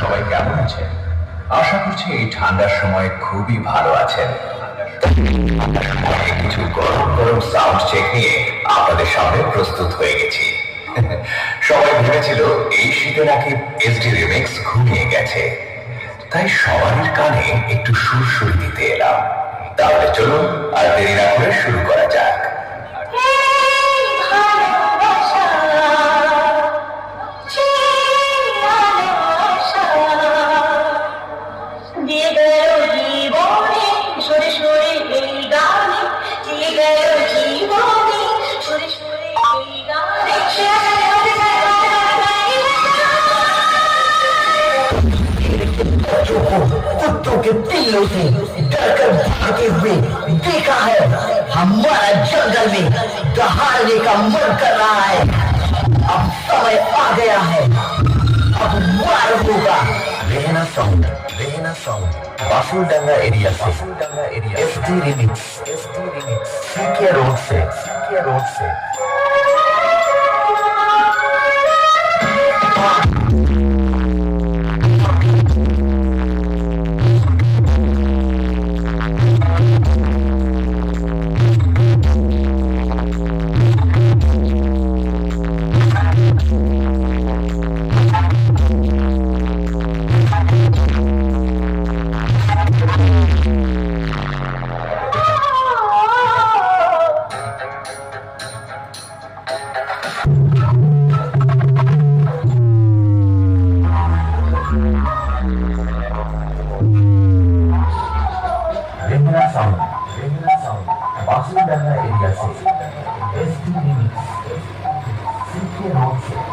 সবাই কেমন আছেন? আশা করছি এই ঠান্ডার সময় খুবই ভালো আছেন। কিছু গরম গরম সাউন্ড চেক নিয়ে আপনাদের সামনে প্রস্তুত হয়ে গেছি। সবাই ভেবেছিল এই শীতে নাকি এসডি রিমিক্স ঘুমিয়ে গেছে, তাই সবারই কানে একটু সুরসুরি দিতে এলাম। তাহলে চলুন আর দেরি না করে শুরু করা যাক। कुत्तों के तिल्लों से डरकर भागते हुए देखा है हमारा जंगल में दहाड़ने का मन कर रहा है। अब समय आ गया है, अब वार होगा। रहना साउंड बासुलडंगा एरिया से एसडी रिमिक्स सीके रोड से बासुलडंगा एरिया से एसडी रिमिक्स सीके रोड से